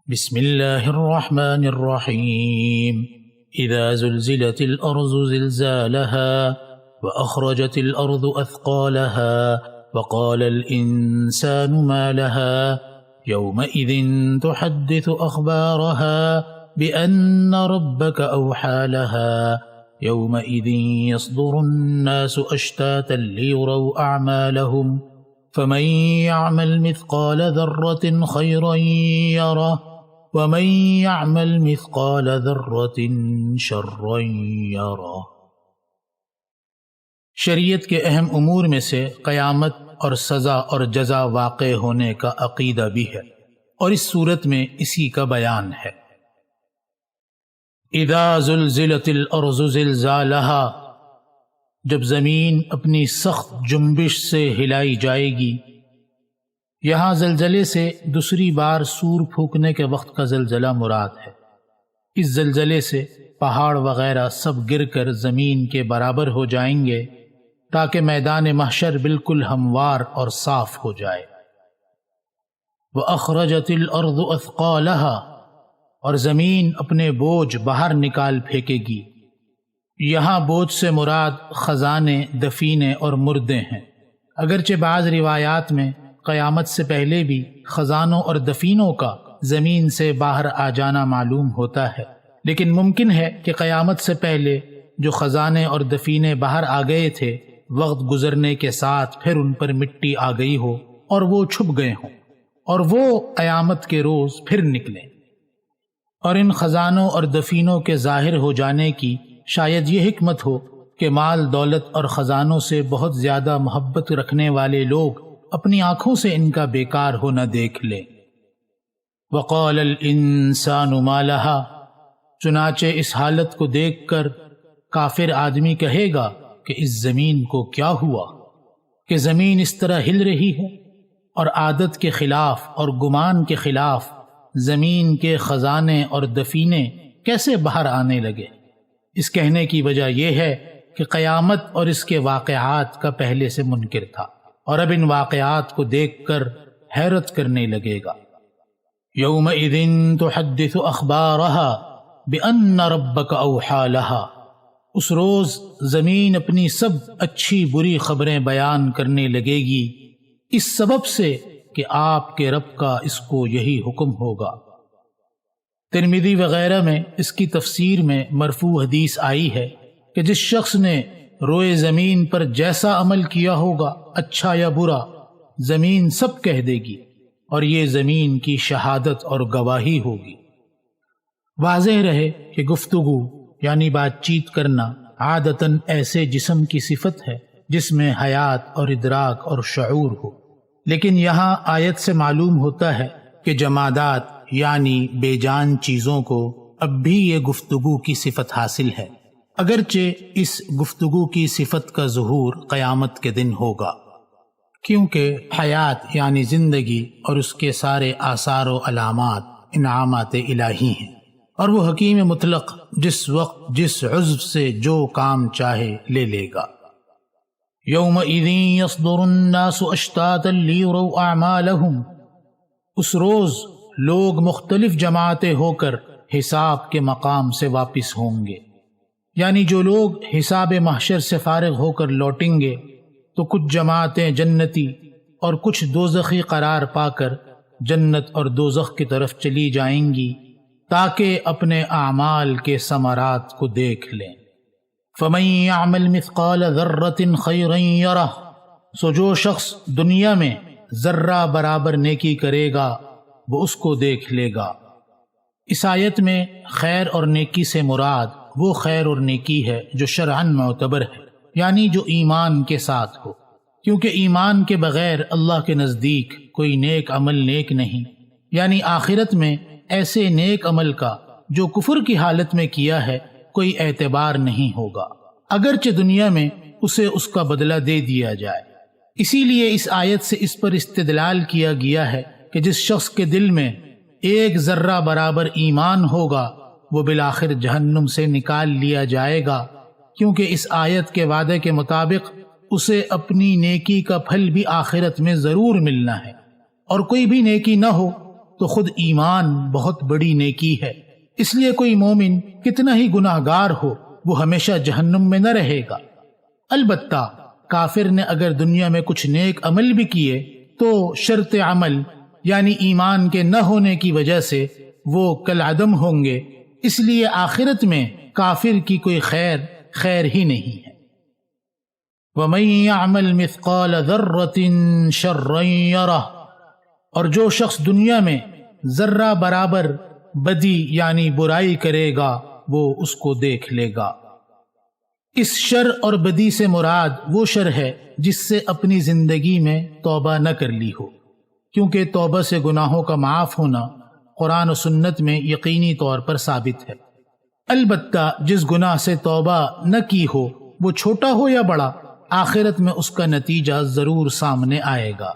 بسم اللہ الرحمن الرحیم اذا زلزلت الارض زلزالها واخرجت الارض اثقالها وقال الانسان ما لها يومئذ تحدث اخبارها بان ربك اوحى لها يومئذ يصدر الناس اشتاتا ليروا اعمالهم فمن يعمل مثقال ذرة خيرا يره ومن يعمل مثقال ذرة شرا يره۔ شریعت کے اہم امور میں سے قیامت اور سزا اور جزا واقع ہونے کا عقیدہ بھی ہے، اور اس صورت میں اسی کا بیان ہے۔ اذا زلزلت الارض زلزالها، جب زمین اپنی سخت جنبش سے ہلائی جائے گی۔ یہاں زلزلے سے دوسری بار سور پھونکنے کے وقت کا زلزلہ مراد ہے۔ اس زلزلے سے پہاڑ وغیرہ سب گر کر زمین کے برابر ہو جائیں گے تاکہ میدان محشر بالکل ہموار اور صاف ہو جائے۔ وَأَخْرَجَتِ الْأَرْضُ أَثْقَالَهَا، اور زمین اپنے بوجھ باہر نکال پھینکے گی۔ یہاں بوجھ سے مراد خزانے، دفینے اور مردے ہیں۔ اگرچہ بعض روایات میں قیامت سے پہلے بھی خزانوں اور دفینوں کا زمین سے باہر آ جانا معلوم ہوتا ہے، لیکن ممکن ہے کہ قیامت سے پہلے جو خزانے اور دفینے باہر آ گئے تھے، وقت گزرنے کے ساتھ پھر ان پر مٹی آ گئی ہو اور وہ چھپ گئے ہوں، اور وہ قیامت کے روز پھر نکلیں۔ اور ان خزانوں اور دفینوں کے ظاہر ہو جانے کی شاید یہ حکمت ہو کہ مال دولت اور خزانوں سے بہت زیادہ محبت رکھنے والے لوگ اپنی آنکھوں سے ان کا بیکار ہونا دیکھ لیں۔ وقال الانسان ما لها، چنانچہ اس حالت کو دیکھ کر کافر آدمی کہے گا کہ اس زمین کو کیا ہوا کہ زمین اس طرح ہل رہی ہے، اور عادت کے خلاف اور گمان کے خلاف زمین کے خزانے اور دفینے کیسے باہر آنے لگے۔ اس کہنے کی وجہ یہ ہے کہ قیامت اور اس کے واقعات کا پہلے سے منکر تھا، اور اب ان واقعات کو دیکھ کر حیرت کرنے لگے گا۔ یومئذ تحدث اخبارها بان ربک اوحی لها، اس روز زمین اپنی سب اچھی بری خبریں بیان کرنے لگے گی، اس سبب سے کہ آپ کے رب کا اس کو یہی حکم ہوگا۔ ترمذی وغیرہ میں اس کی تفسیر میں مرفوع حدیث آئی ہے کہ جس شخص نے روئے زمین پر جیسا عمل کیا ہوگا، اچھا یا برا، زمین سب کہہ دے گی، اور یہ زمین کی شہادت اور گواہی ہوگی۔ واضح رہے کہ گفتگو یعنی بات چیت کرنا عادتاً ایسے جسم کی صفت ہے جس میں حیات اور ادراک اور شعور ہو، لیکن یہاں آیت سے معلوم ہوتا ہے کہ جمادات یعنی بے جان چیزوں کو اب بھی یہ گفتگو کی صفت حاصل ہے، اگرچہ اس گفتگو کی صفت کا ظہور قیامت کے دن ہوگا، کیونکہ حیات یعنی زندگی اور اس کے سارے آثار و علامات انعامات الہی ہیں، اور وہ حکیم مطلق جس وقت جس عضو سے جو کام چاہے لے لے گا۔ یومئذ یصدر الناس اشتاتا لیروا اعمالهم، اس روز لوگ مختلف جماعتیں ہو کر حساب کے مقام سے واپس ہوں گے، یعنی جو لوگ حساب محشر سے فارغ ہو کر لوٹیں گے تو کچھ جماعتیں جنتی اور کچھ دوزخی قرار پا کر جنت اور دوزخ کی طرف چلی جائیں گی تاکہ اپنے اعمال کے ثمرات کو دیکھ لیں۔ فَمَن يَعْمَلْ مِثْقَالَ ذَرَّةٍ خَيْرًا يَرَهُ، سو جو شخص دنیا میں ذرہ برابر نیکی کرے گا وہ اس کو دیکھ لے گا۔ اس آیت میں خیر اور نیکی سے مراد وہ خیر اور نیکی ہے جو شرعاً معتبر ہے، یعنی جو ایمان کے ساتھ ہو، کیونکہ ایمان کے بغیر اللہ کے نزدیک کوئی نیک عمل نیک نہیں، یعنی آخرت میں ایسے نیک عمل کا جو کفر کی حالت میں کیا ہے کوئی اعتبار نہیں ہوگا، اگرچہ دنیا میں اسے اس کا بدلہ دے دیا جائے۔ اسی لیے اس آیت سے اس پر استدلال کیا گیا ہے کہ جس شخص کے دل میں ایک ذرہ برابر ایمان ہوگا وہ بالآخر جہنم سے نکال لیا جائے گا، کیونکہ اس آیت کے وعدے کے مطابق اسے اپنی نیکی کا پھل بھی آخرت میں ضرور ملنا ہے، اور کوئی بھی نیکی نہ ہو تو خود ایمان بہت بڑی نیکی ہے۔ اس لیے کوئی مومن کتنا ہی گناہگار ہو وہ ہمیشہ جہنم میں نہ رہے گا۔ البتہ کافر نے اگر دنیا میں کچھ نیک عمل بھی کیے تو شرط عمل یعنی ایمان کے نہ ہونے کی وجہ سے وہ کالعدم ہوں گے، اس لیے آخرت میں کافر کی کوئی خیر ہی نہیں ہے۔ وَمَن يَعْمَلْ مِثْقَالَ ذَرَّةٍ شَرًّا يَرَهُ، اور جو شخص دنیا میں ذرہ برابر بدی یعنی برائی کرے گا وہ اس کو دیکھ لے گا۔ اس شر اور بدی سے مراد وہ شر ہے جس سے اپنی زندگی میں توبہ نہ کر لی ہو، کیونکہ توبہ سے گناہوں کا معاف ہونا قرآن و سنت میں یقینی طور پر ثابت ہے۔ البتہ جس گناہ سے توبہ نہ کی ہو وہ چھوٹا ہو یا بڑا، آخرت میں اس کا نتیجہ ضرور سامنے آئے گا۔